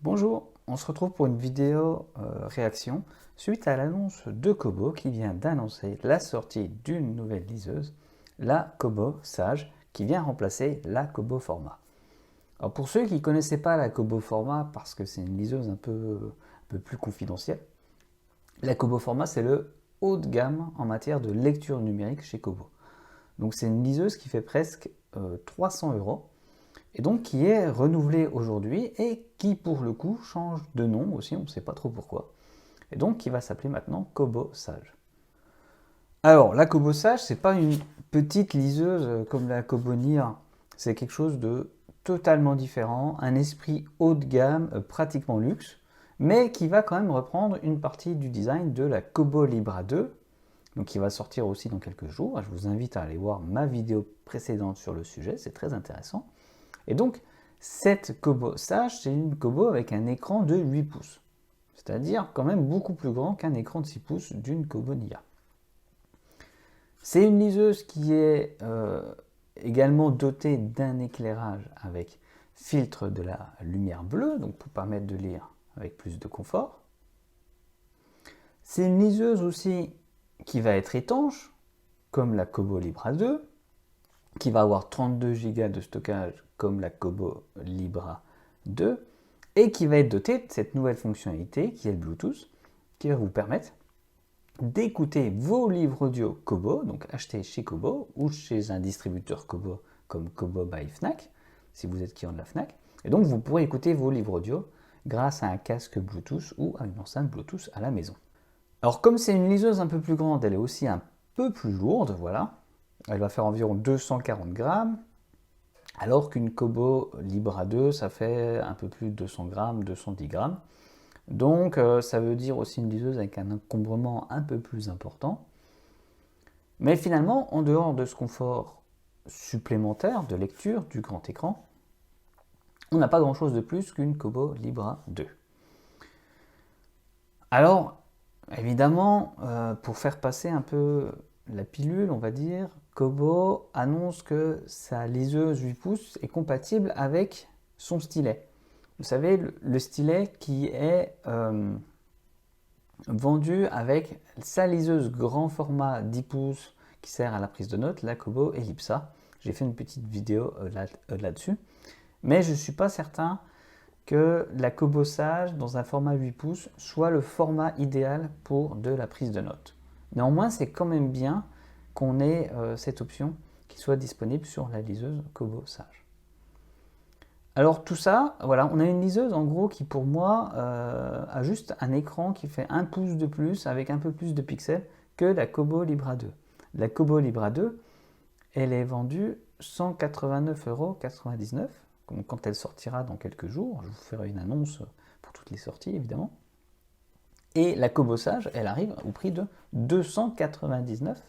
Bonjour, on se retrouve pour une vidéo réaction suite à l'annonce de Kobo qui vient d'annoncer la sortie d'une nouvelle liseuse, la Kobo Sage, qui vient remplacer la Kobo Format. Alors pour ceux qui ne connaissaient pas la Kobo Format parce que c'est une liseuse un peu plus confidentielle, la Kobo Format c'est le haut de gamme en matière de lecture numérique chez Kobo. Donc c'est une liseuse qui fait presque 300 euros et donc qui est renouvelé aujourd'hui et qui pour le coup change de nom aussi, on ne sait pas trop pourquoi, et donc qui va s'appeler maintenant Kobo Sage. Alors la Kobo Sage, c'est pas une petite liseuse comme la Kobo Nia, c'est quelque chose de totalement différent, un esprit haut de gamme, pratiquement luxe, mais qui va quand même reprendre une partie du design de la Kobo Libra 2, donc qui va sortir aussi dans quelques jours. Je vous invite à aller voir ma vidéo précédente sur le sujet, c'est très intéressant. Et donc, cette Kobo Sage, c'est une Kobo avec un écran de 8 pouces. C'est-à-dire quand même beaucoup plus grand qu'un écran de 6 pouces d'une Kobo Nia. C'est une liseuse qui est également dotée d'un éclairage avec filtre de la lumière bleue, donc pour permettre de lire avec plus de confort. C'est une liseuse aussi qui va être étanche, comme la Kobo Libra 2, qui va avoir 32 Go de stockage comme la Kobo Libra 2 et qui va être dotée de cette nouvelle fonctionnalité qui est le Bluetooth, qui va vous permettre d'écouter vos livres audio Kobo, donc achetés chez Kobo ou chez un distributeur Kobo comme Kobo by Fnac, si vous êtes client de la Fnac. Et donc vous pourrez écouter vos livres audio grâce à un casque Bluetooth ou à une enceinte Bluetooth à la maison. Alors comme c'est une liseuse un peu plus grande, elle est aussi un peu plus lourde, voilà. Elle va faire environ 240 grammes, alors qu'une Kobo Libra 2, ça fait un peu plus de 200 grammes, 210 grammes. Donc ça veut dire aussi une liseuse avec un encombrement un peu plus important. Mais finalement, en dehors de ce confort supplémentaire de lecture du grand écran, on n'a pas grand-chose de plus qu'une Kobo Libra 2. Alors, évidemment, pour faire passer un peu la pilule, on va dire, Kobo annonce que sa liseuse 8 pouces est compatible avec son stylet. Vous savez, le stylet qui est vendu avec sa liseuse grand format 10 pouces qui sert à la prise de notes, la Kobo Ellipsa. J'ai fait une petite vidéo là-dessus. Mais je ne suis pas certain que la Kobo Sage dans un format 8 pouces soit le format idéal pour de la prise de notes. Néanmoins, c'est quand même bien qu'on ait cette option qui soit disponible sur la liseuse Kobo Sage. Alors tout ça, voilà, on a une liseuse en gros qui pour moi a juste un écran qui fait 1 pouce de plus avec un peu plus de pixels que la Kobo Libra 2. La Kobo Libra 2, elle est vendue 189,99 €. Quand elle sortira dans quelques jours, je vous ferai une annonce pour toutes les sorties évidemment. Et la Kobo Sage, elle arrive au prix de 299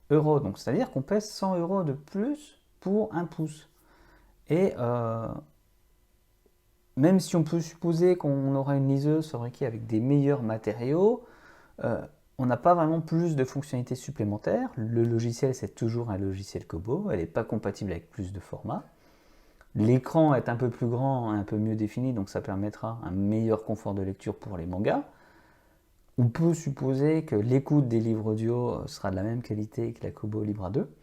€. Donc c'est-à-dire qu'on pèse 100 € de plus pour 1 pouce. Et même si on peut supposer qu'on aura une liseuse fabriquée avec des meilleurs matériaux, on n'a pas vraiment plus de fonctionnalités supplémentaires. Le logiciel, c'est toujours un logiciel Kobo. Elle n'est pas compatible avec plus de formats. L'écran est un peu plus grand, un peu mieux défini, donc ça permettra un meilleur confort de lecture pour les mangas. On peut supposer que l'écoute des livres audio sera de la même qualité que la Kobo Libra 2.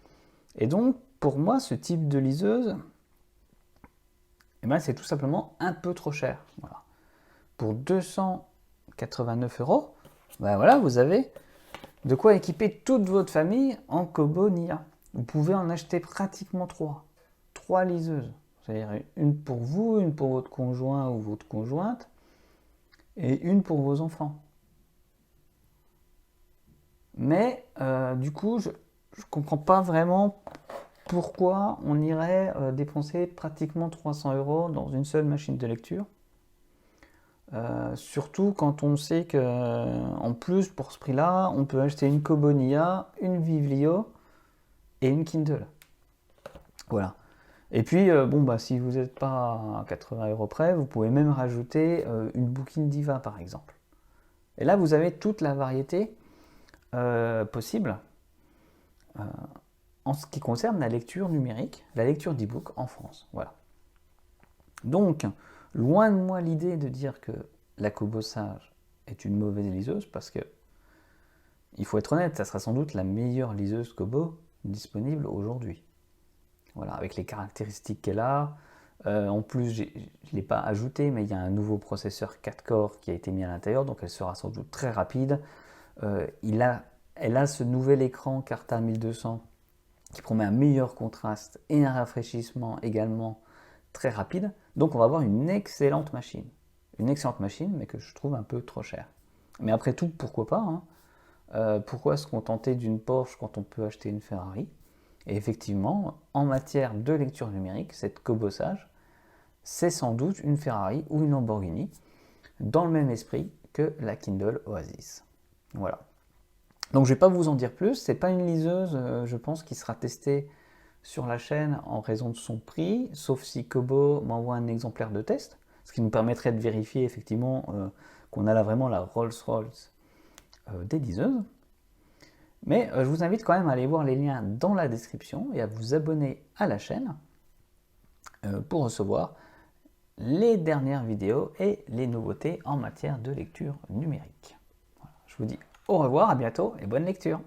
Et donc, pour moi, ce type de liseuse, eh ben, c'est tout simplement un peu trop cher. Voilà. Pour 289 €, ben voilà, vous avez de quoi équiper toute votre famille en Kobo Nia. Vous pouvez en acheter pratiquement 3. 3 liseuses. C'est-à-dire une pour vous, une pour votre conjoint ou votre conjointe, et une pour vos enfants. Mais du coup, je ne comprends pas vraiment pourquoi on irait dépenser pratiquement 300 € dans une seule machine de lecture. Surtout quand on sait qu'en plus, pour ce prix-là, on peut acheter une Kobo Nia, une Vivlio et une Kindle. Voilà. Et puis, bon, bah, si vous n'êtes pas à 80 € près, vous pouvez même rajouter une Bookin Diva, par exemple. Et là, vous avez toute la variété possible en ce qui concerne la lecture numérique, la lecture d'e-book en France. Voilà. Donc, Loin de moi l'idée de dire que la Kobo Sage est une mauvaise liseuse, parce que, il faut être honnête, ça sera sans doute la meilleure liseuse Kobo disponible aujourd'hui. Voilà, avec les caractéristiques qu'elle a. En plus, je ne l'ai pas ajouté, mais il y a un nouveau processeur 4 corps qui a été mis à l'intérieur, donc elle sera sans doute très rapide. Elle a ce nouvel écran Carta 1200 qui promet un meilleur contraste et un rafraîchissement également très rapide. Donc on va avoir une excellente machine. Une excellente machine, mais que je trouve un peu trop chère. Mais après tout, pourquoi pas, hein. Pourquoi se contenter d'une Porsche quand on peut acheter une Ferrari? Et effectivement, en matière de lecture numérique, cette Kobo Sage, c'est sans doute une Ferrari ou une Lamborghini, dans le même esprit que la Kindle Oasis. Voilà. Donc je ne vais pas vous en dire plus, c'est pas une liseuse, je pense, qui sera testée sur la chaîne en raison de son prix, sauf si Kobo m'envoie un exemplaire de test, ce qui nous permettrait de vérifier effectivement qu'on a là vraiment la Rolls-Royce des liseuses. Mais je vous invite quand même à aller voir les liens dans la description et à vous abonner à la chaîne pour recevoir les dernières vidéos et les nouveautés en matière de lecture numérique. Voilà, je vous dis au revoir, à bientôt et bonne lecture.